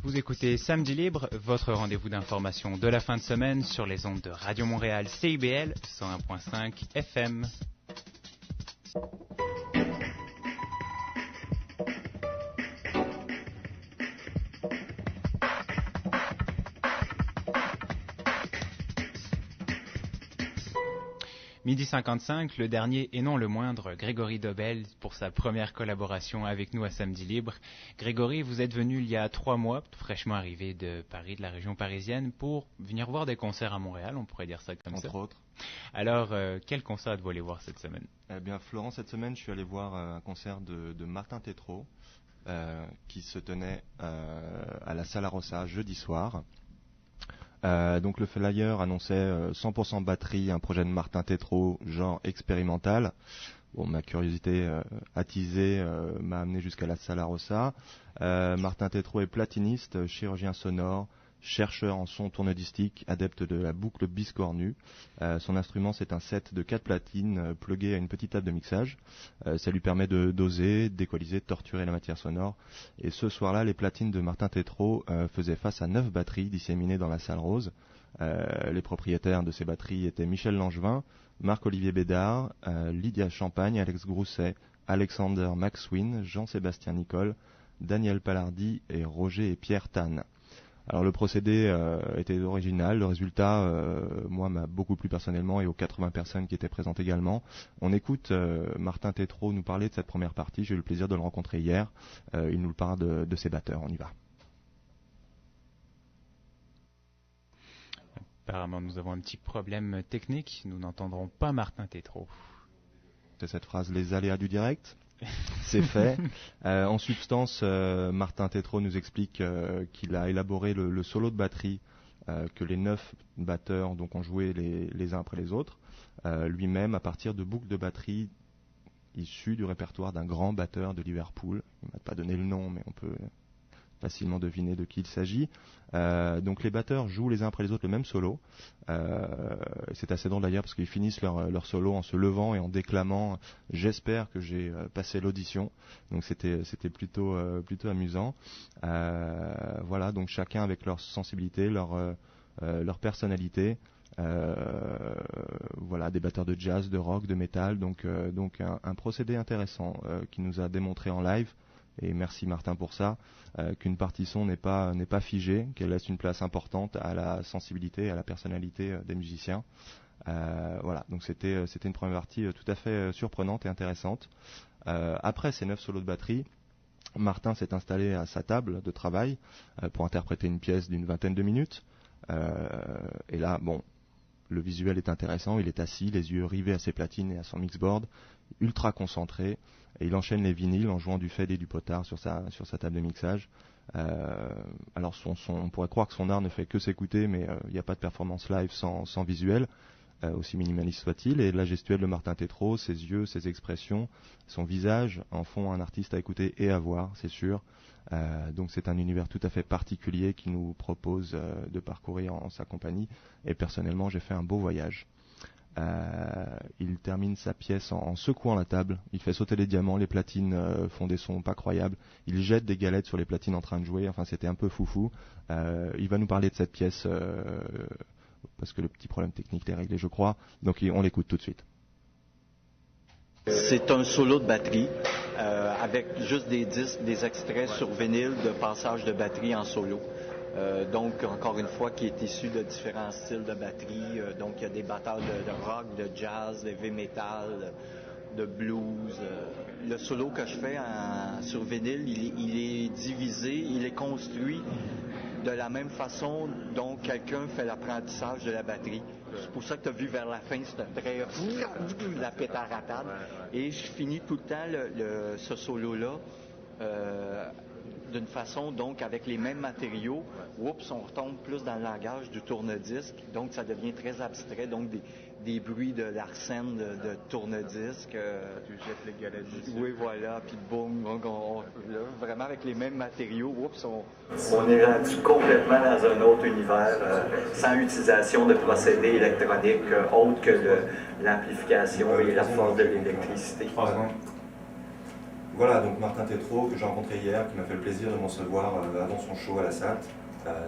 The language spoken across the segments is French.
Vous écoutez Samedi Libre, votre rendez-vous d'information de la fin de semaine sur les ondes de Radio Montréal CIBL 101.5 FM. Midi 55, le dernier et non le moindre, Grégory Dobel, pour sa première collaboration avec nous à Samedi Libre. Grégory, vous êtes venu il y a 3 mois, fraîchement arrivé de Paris, de la région parisienne, pour venir voir des concerts à Montréal, on pourrait dire ça comme ça. Entre autres. Alors, quel concert êtes-vous allé voir cette semaine? Eh bien, Florent, cette semaine, je suis allé voir un concert de Martin Tétrault, qui se tenait à la Sala Rossa jeudi soir. Donc le flyer annonçait 100% batterie, un projet de Martin Tétrault, genre expérimental. Bon, ma curiosité attisée m'a amené jusqu'à la Sala Rossa. Martin Tétrault est platiniste, chirurgien sonore, chercheur en son tourne-distique, adepte de la boucle biscornue. Son instrument, c'est un set de 4 platines pluguées à une petite table de mixage. Ça lui permet de doser, d'équaliser, de torturer la matière sonore. Et ce soir-là, les platines de Martin Tétrault faisaient face à 9 batteries disséminées dans la salle rose. Les propriétaires de ces batteries étaient Michel Langevin, Marc-Olivier Bédard, Lydia Champagne, Alex Grousset, Alexander Maxwin, Jean-Sébastien Nicole, Daniel Palardi et Roger et Pierre Tann. Alors le procédé était original, le résultat, moi, m'a beaucoup plu personnellement et aux 80 personnes qui étaient présentes également. On écoute Martin Tétrault nous parler de cette première partie, j'ai eu le plaisir de le rencontrer hier, il nous parle de ses batteurs, on y va. Apparemment, nous avons un petit problème technique, nous n'entendrons pas Martin Tétrault. C'est cette phrase, les aléas du direct. C'est fait. En substance, Martin Tétrault nous explique qu'il a élaboré le solo de batterie que les 9 batteurs donc, ont joué les uns après les autres, lui-même à partir de boucles de batterie issues du répertoire d'un grand batteur de Liverpool. Il ne m'a pas donné le nom, mais on peut facilement deviner de qui il s'agit. Donc les batteurs jouent les uns après les autres le même solo. C'est assez drôle d'ailleurs parce qu'ils finissent leur solo en se levant et en déclamant « J'espère que j'ai passé l'audition ». Donc c'était plutôt amusant. Voilà, donc chacun avec leur sensibilité, leur personnalité. Voilà, des batteurs de jazz, de rock, de métal. Donc un procédé intéressant qui nous a démontré en live. Et merci Martin pour ça, qu'une partie son n'est pas figée, qu'elle laisse une place importante à la sensibilité, à la personnalité des musiciens. Voilà, donc c'était une première partie tout à fait surprenante et intéressante. Après ces 9 solos de batterie, Martin s'est installé à sa table de travail pour interpréter une pièce d'une 20aine de minutes. Et là, bon, le visuel est intéressant, il est assis, les yeux rivés à ses platines et à son mixboard, ultra concentré, et il enchaîne les vinyles en jouant du fade et du potard sur sa table de mixage. Alors on pourrait croire que son art ne fait que s'écouter, mais il n'y a pas de performance live sans visuel, aussi minimaliste soit-il, et la gestuelle de Martin Tétrault, ses yeux, ses expressions, son visage en font un artiste à écouter et à voir, c'est sûr. Donc c'est un univers tout à fait particulier qui nous propose de parcourir en sa compagnie, et personnellement j'ai fait un beau voyage. Il termine sa pièce en secouant la table, il fait sauter les diamants, les platines font des sons pas croyables, il jette des galettes sur les platines en train de jouer, enfin c'était un peu foufou. Il va nous parler de cette pièce parce que le petit problème technique est réglé, je crois, donc on l'écoute tout de suite. C'est un solo de batterie avec juste des disques, des extraits sur vinyle de passage de batterie en solo. Donc, encore une fois, qui est issu de différents styles de batterie. Donc, il y a des batteurs de rock, de jazz, de heavy metal, de blues. Le solo que je fais sur vinyle, il est divisé, il est construit de la même façon dont quelqu'un fait l'apprentissage de la batterie. C'est pour ça que tu as vu vers la fin, c'était très la pétaratade. Et je finis tout le temps ce solo-là d'une façon, donc, avec les mêmes matériaux. Oups, on retombe plus dans le langage du tourne-disque. Donc, ça devient très abstrait. Donc, des bruits de l'arsène de tourne-disque. Tu jettes les galettes dessus. Oui, voilà. Puis boum, donc là, vraiment avec les mêmes matériaux. Oups, on est rendu complètement dans un autre univers, sans utilisation de procédés électroniques autres que l'amplification et la force de l'électricité. Voilà, donc Martin Tétrault, que j'ai rencontré hier, qui m'a fait le plaisir de me recevoir avant son show à la SAT.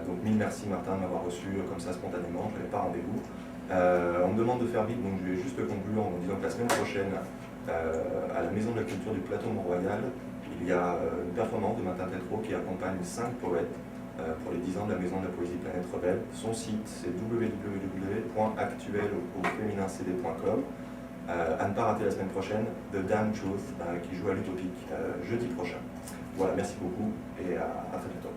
Donc mille merci Martin de m'avoir reçu comme ça spontanément, je n'avais pas rendez-vous. On me demande de faire vite, donc je vais juste conclure en disant que la semaine prochaine, à la Maison de la Culture du Plateau Mont-Royal, il y a une performance de Martin Tétrault qui accompagne 5 poètes pour les 10 ans de la Maison de la Poésie Planète Rebelle. Son site, c'est www.actuel.com. À ne pas rater la semaine prochaine, The Damn Truth, qui joue à l'Utopique jeudi prochain. Voilà, merci beaucoup et à très bientôt.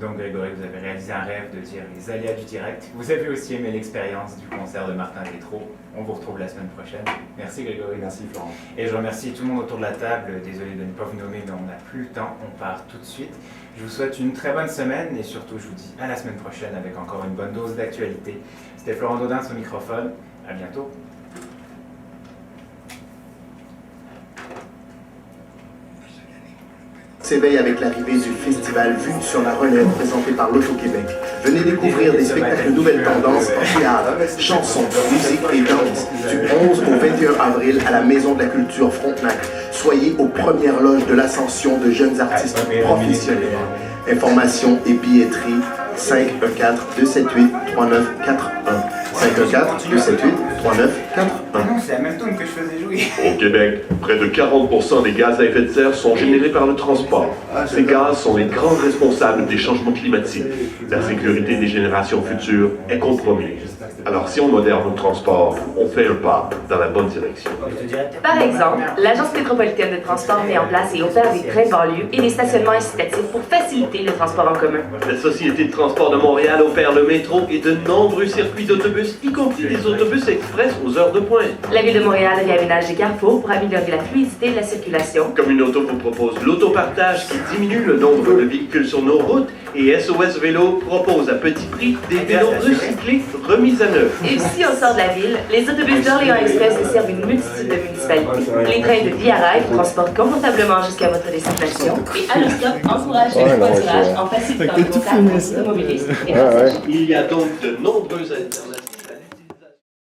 Donc Grégory, vous avez réalisé un rêve de dire les aléas du direct. Vous avez aussi aimé l'expérience du concert de Martin Tétrault. On vous retrouve la semaine prochaine. Merci Grégory. Merci Florent. Et je remercie tout le monde autour de la table. Désolé de ne pas vous nommer, mais on n'a plus le temps. On part tout de suite. Je vous souhaite une très bonne semaine et surtout je vous dis à la semaine prochaine avec encore une bonne dose d'actualité. C'était Florent Daudin au microphone. À bientôt. S'éveille avec l'arrivée du festival Vue sur la relève présenté par l'Auto-Québec. Venez découvrir des spectacles nouvelles tendances en théâtre, chansons, musique et danse du 11 au 21 avril à la Maison de la Culture Frontenac. Soyez aux premières loges de l'ascension de jeunes artistes professionnels. Informations et billetterie 514-278-3941. 514-278-3941. Non, c'est la même tune que je faisais jouer. Au Québec, près de 40% des gaz à effet de serre sont générés par le transport. Ces gaz sont les grands responsables des changements climatiques. La sécurité des générations futures est compromise. Alors si on moderne le transport, on fait un pas dans la bonne direction. Par exemple, l'Agence métropolitaine de transport met en place et opère des trains de banlieue et des stationnements incitatifs pour faciliter le transport en commun. La Société de transport de Montréal opère le métro et de nombreux circuits d'autobus, y compris des autobus express aux heures de pointe. La Ville de Montréal réaménage des carrefours pour améliorer la fluidité de la circulation. Communauto vous propose l'autopartage qui diminue le nombre de véhicules sur nos routes et SOS Vélo propose à petit prix des vélos recyclés remis à neuf. Et si on sort de la ville, les autobus d'Orléans Express desservent une multitude de municipalités. Les trains de Via Rail vous transportent confortablement jusqu'à votre destination. Et Allostop encourage le covoiturage en facilitant le contact entre automobilistes et passagers. Il y a donc de nombreuses alternatives.